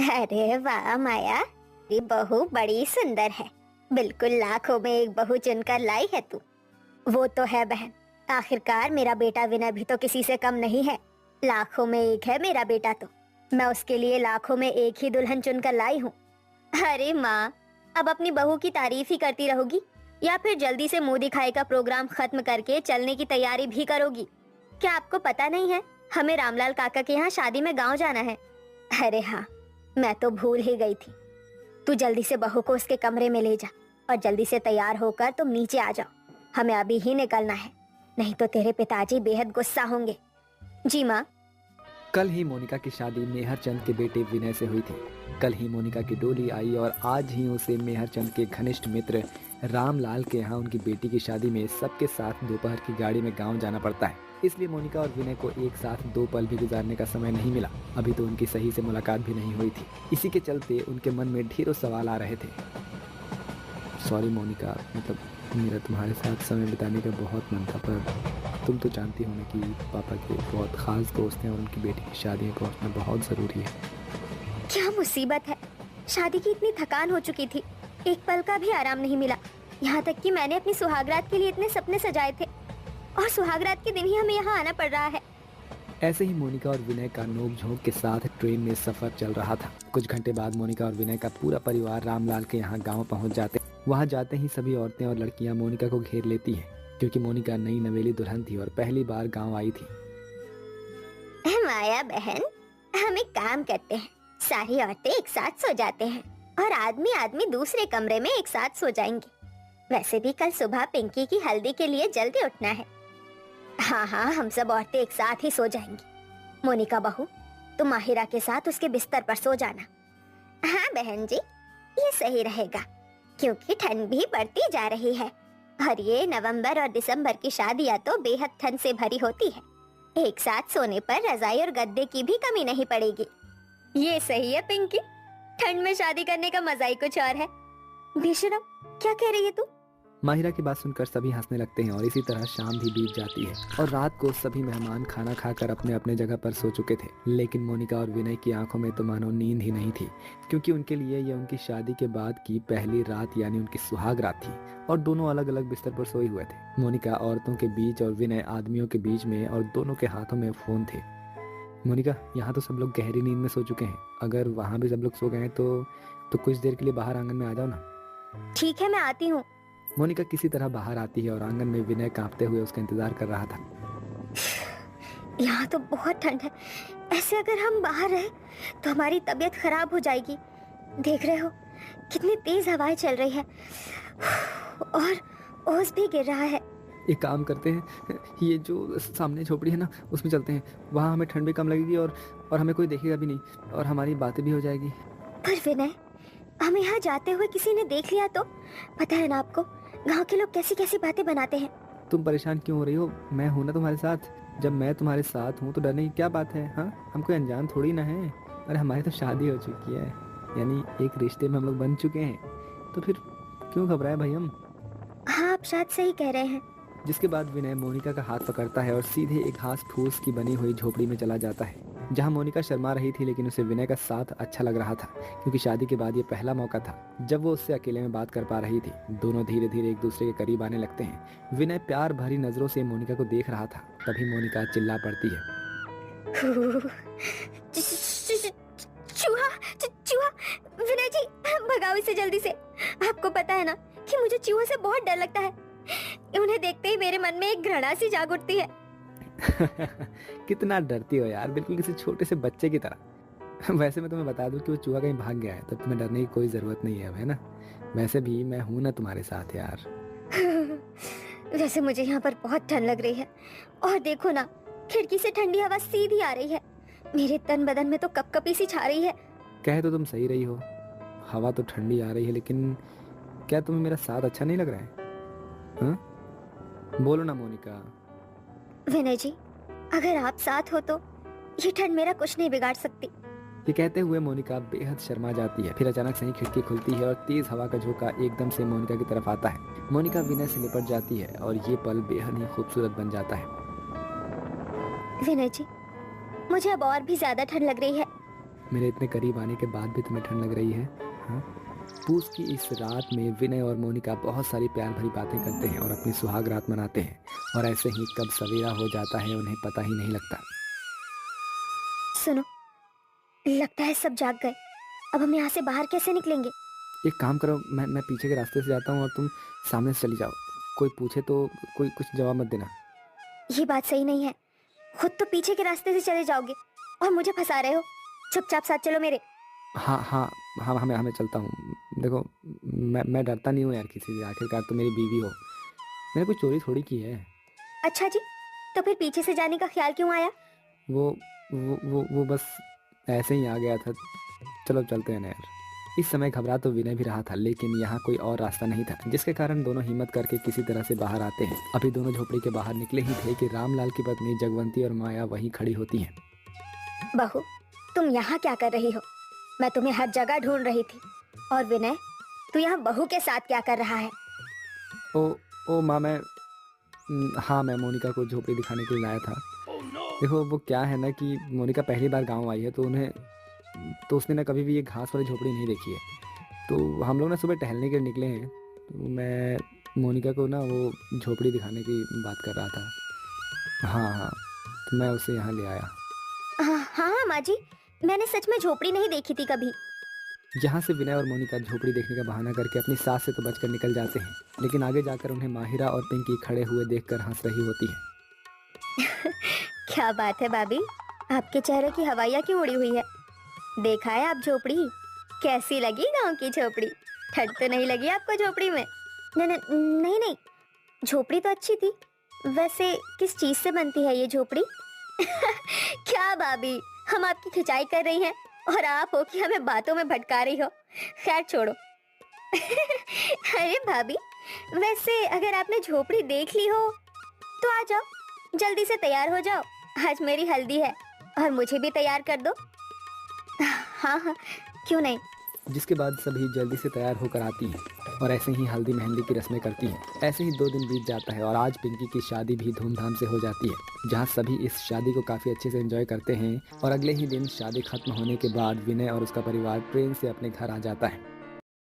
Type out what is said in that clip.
अरे वाह माया, ये बहू बड़ी सुंदर है। बिल्कुल लाखों में एक बहू चुनकर लाई है तू। वो तो है बहन, आखिरकार मेरा बेटा विनय भी तो किसी से कम नहीं है। लाखों में एक है मेरा बेटा, तो मैं उसके लिए लाखों में एक ही दुल्हन चुनकर लाई हूँ। अरे माँ, अब अपनी बहू की तारीफ ही करती रहोगी या फिर जल्दी से मुंह दिखाई का प्रोग्राम खत्म करके चलने की तैयारी भी करोगी? क्या आपको पता नहीं है, हमें रामलाल काका के यहाँ शादी में गाँव जाना है। अरे हाँ, मैं तो भूल ही गई थी। तू जल्दी से बहू को उसके कमरे में ले जा और जल्दी से तैयार होकर तुम नीचे आ जाओ। हमें अभी ही निकलना है, नहीं तो तेरे पिताजी बेहद गुस्सा होंगे। जी माँ। कल ही मोनिका की शादी मेहर चंद के बेटे विनय से हुई थी। कल ही मोनिका की डोली आई और आज ही उसे मेहर चंद के घनिष्ठ मित्र रामलाल के यहाँ उनकी बेटी की शादी में सबके साथ दोपहर की गाड़ी में गांव जाना पड़ता है। इसलिए मोनिका और विनय को एक साथ दो पल भी गुजारने का समय नहीं मिला। अभी तो उनकी सही से मुलाकात भी नहीं हुई थी। इसी के चलते उनके मन में ढेरों सवाल आ रहे थे। सॉरी मोनिका, मतलब मेरा तुम्हारे साथ समय बिताने का बहुत मन था, पर तुम तो जानती हो ना कि पापा के बहुत ख़ास दोस्त हैं और उनकी बेटी की शादी में पहुंचना बहुत ज़रूरी है। क्या मुसीबत है, शादी की इतनी थकान हो चुकी थी, एक पल का भी आराम नहीं मिला। यहाँ तक कि मैंने अपनी सुहागरात के लिए इतने सपने सजाए थे और सुहागरात के दिन ही हमें यहाँ आना पड़ रहा है। ऐसे ही मोनिका और विनय का नोक-झोंक के साथ ट्रेन में सफ़र चल रहा था। कुछ घंटे बाद मोनिका और विनय का पूरा परिवार रामलाल के यहाँ गाँव पहुँच जाते। वहाँ जाते ही सभी औरतें और लड़कियाँ मोनिका को घेर लेती हैं, क्योंकि मोनिका नई नवेली दुल्हन थी और पहली बार गाँव आई थी। माया बहन, हम एक काम करते हैं, सारी औरतें एक साथ सो जाते हैं और आदमी आदमी दूसरे कमरे में एक साथ सो जाएंगे। वैसे भी कल सुबह पिंकी की हल्दी के लिए जल्दी उठना है। हाँ हाँ, हम सब औरतें एक साथ ही सो जाएंगी। मोनिका बहू, तुम माहिरा के साथ उसके बिस्तर पर सो जाना। हाँ बहन जी, ये सही रहेगा, क्योंकि ठंड भी बढ़ती जा रही है और ये नवंबर और दिसंबर की शादियाँ तो बेहद ठंड से भरी होती है। एक साथ सोने पर रजाई और गद्दे की भी कमी नहीं पड़ेगी। ये सही है पिंकी, ठंड में शादी करने का मजा ही कुछ और है। बेशरम, क्या कह रही है तू? माहिरा की बात सुनकर सभी हंसने लगते हैं और इसी तरह शाम भी बीत जाती है और रात को सभी मेहमान खाना खाकर अपने अपने जगह पर सो चुके थे। लेकिन मोनिका और विनय की आंखों में तो मानो नींद ही नहीं थी, क्योंकि उनके लिए यह उनकी शादी के बाद की पहली रात यानी उनकी सुहाग रात थी और दोनों अलग अलग बिस्तर पर सोए हुए थे। मोनिका औरतों के बीच और विनय आदमियों के बीच में और दोनों के हाथों में फोन थे। मोनिका, यहाँ तो सब लोग गहरी नींद में सो चुके हैं, अगर वहाँ भी सब लोग सो गए तो कुछ देर के लिए बाहर आंगन में आ जाओ ना। ठीक है, मैं आती हूँ। मोनिका किसी तरह बाहर आती है और आंगन में विनय कांपते हुए उसका इंतजार कर रहा था। यहाँ तो बहुत ठंड है, ऐसे अगर हम बाहर रहे तो हमारी तबीयत खराब हो जाएगी। देख रहे हो कितनी तेज हवाएं चल रही है और ओस भी गिर रहा है। एक काम करते हैं, ये जो सामने झोपड़ी है ना, उसमें चलते हैं। वहाँ हमें ठंड भी कम लगेगी और हमें कोई देखेगा भी नहीं और हमारी बातें भी हो जाएगी। पर विनय, हमें यहाँ जाते हुए किसी ने देख लिया तो? पता है ना आपको, गांव के लोग कैसी कैसी बातें बनाते हैं। तुम परेशान क्यों हो रही हो? मैं हूं ना तुम्हारे साथ। जब मैं तुम्हारे साथ हूँ तो डरने की क्या बात है? हाँ, हम कोई अनजान थोड़ी ना है। अरे हमारी तो शादी हो चुकी है, यानी एक रिश्ते में हम लोग बन चुके हैं, तो फिर क्यों घबराए भाई हम? हाँ, आप शायद सही कह रहे हैं। जिसके बाद विनय मोनिका का हाथ पकड़ता है और सीधे एक घास फूस की बनी हुई झोपड़ी में चला जाता है, जहां मोनिका शर्मा रही थी, लेकिन उसे विनय का साथ अच्छा लग रहा था, क्योंकि शादी के बाद ये पहला मौका था जब वो उससे अकेले में बात कर पा रही थी। दोनों धीरे धीरे एक दूसरे के करीब आने लगते हैं। विनय प्यार भरी नजरों से मोनिका को देख रहा था, तभी मोनिका चिल्ला पड़ती है। चूहा, चूहा! विनय जी, भगाओ इसे जल्दी से। आपको पता है ना कि मुझे चूहों से बहुत डर लगता है। उन्हें देखते ही मेरे मन में एक घृणा सी जाग उठती है। कितना डरती हो यार, बिल्कुल किसी छोटे से बच्चे की तरह। वैसे मैं तुम्हें बता दूं कि वो चूहा कहीं भाग गया है, तो तुम्हें डरने की कोई जरूरत नहीं है, अब है ना? वैसे भी मैं हूं ना तुम्हारे साथ यार। वैसे मुझे यहाँ पर बहुत ठंड लग रही है और देखो ना, खिड़की से ठंडी हवा सीधी आ रही है। मेरे तन बदन में तो कपकपी सी छा रही है। कहे तो तुम सही रही हो, हवा तो ठंडी आ रही है, लेकिन क्या तुम्हें मेरा साथ अच्छा नहीं लग रहा है? हाँ? बोलो ना मोनिका। विनय जी, अगर आप साथ हो तो ये ठंड मेरा कुछ नहीं बिगाड़ सकती। ये कहते हुए मोनिका बेहद शर्मा जाती है। फिर अचानक से ही खिड़की खुलती है और तेज हवा का झोंका एकदम से मोनिका की तरफ आता है। मोनिका विनय से लिपट जाती है और ये पल बेहद ही खूबसूरत बन जाता है। विनय जी, मुझे अब और भी ज्यादा ठंड लग रही है। मेरे इतने करीब आने के बाद भी तुम्हें ठंड लग रही है? हाँ? पूस की इस रात में विनय और मोनिका बहुत सारी प्यार भरी बातें करते हैं और अपनी सुहाग रात मनाते हैं, और ऐसे ही कब सवेरा हो जाता है उन्हें पता ही नहीं लगता। सुनो, लगता है सब जाग गए। अब हम यहाँ से बाहर कैसे निकलेंगे? एक काम करो, मैं पीछे के रास्ते से जाता हूँ और तुम सामने से चली जाओ। कोई पूछे तो कोई कुछ जवाब मत देना। ये बात सही नहीं है। खुद तो पीछे के रास्ते से चले जाओगे और मुझे फंसा रहे हो। चुपचाप साथ चलो मेरे। हाँ हाँ हाँ, हमें चलता हूँ। देखो, मैं डरता नहीं हूँ यार किसी से, आखिरकार तो मेरी बीवी हो। मैंने कोई चोरी थोड़ी की है। अच्छा जी, तो फिर पीछे से जाने का ख्याल क्यों आया? वो वो बस ऐसे ही आ गया था। चलो चलते हैं ना यार। इस समय घबरा तो विनय भी रहा था, लेकिन यहाँ कोई और रास्ता नहीं था, जिसके कारण दोनों हिम्मत करके किसी तरह से बाहर आते हैं। अभी दोनों झोपड़ी के बाहर निकले ही थे कि रामलाल की पत्नी जगवंती और माया वहीं खड़ी होती हैं। बहू, तुम यहाँ क्या कर रही हो? मैं तुम्हें हर जगह ढूंढ रही थी। और विनय, तू यहाँ बहू के साथ क्या कर रहा है? ओ माँ, हाँ, मैं मोनिका को झोपड़ी दिखाने के लिए लाया था। देखो, वो क्या है ना कि मोनिका पहली बार गांव आई है, तो उसने ना कभी भी ये घास वाली झोपड़ी नहीं देखी है। तो हम लोग ना सुबह टहलने के लिए निकले हैं, तो मैं मोनिका को ना वो झोपड़ी दिखाने की बात कर रहा था। हाँ, तो मैं उसे यहाँ ले आया। हाँ हाँ माँ जी, मैंने सच में झोपड़ी नहीं देखी थी कभी। यहाँ से विनय और मोनिका झोपड़ी देखने का बहाना करके अपनी सास से तो बचकर निकल जाते हैं, लेकिन आगे जाकर उन्हें माहिरा और पिंकी खड़े हुए देखकर हंस रही होती है। क्या बात है भाभी, आपके चेहरे की हवाइयाँ क्यों उड़ी हुई है? देखा है आप झोपड़ी? कैसी लगी गांव की झोपड़ी? ठंड तो नहीं लगी आपको झोपड़ी में? नहीं नहीं, झोपड़ी तो अच्छी थी। वैसे किस चीज से बनती है ये झोपड़ी? क्या भाभी, हम आपकी खिंचाई कर रही हैं और आप हो कि हमें बातों में भटका रही हो। खैर छोड़ो। अरे भाभी, वैसे अगर आपने झोपड़ी देख ली हो तो आ जाओ, जल्दी से तैयार हो जाओ। आज मेरी हल्दी है और मुझे भी तैयार कर दो। हाँ हाँ, क्यों नहीं। जिसके बाद सभी जल्दी से तैयार होकर आती हैं और ऐसे ही हल्दी मेहंदी की रस्में करती हैं। ऐसे ही 2 दिन बीत जाता है और आज पिंकी की शादी भी धूमधाम से हो जाती है, जहां सभी इस शादी को काफ़ी अच्छे से एंजॉय करते हैं। और अगले ही दिन शादी खत्म होने के बाद विनय और उसका परिवार ट्रेन से अपने घर आ जाता है।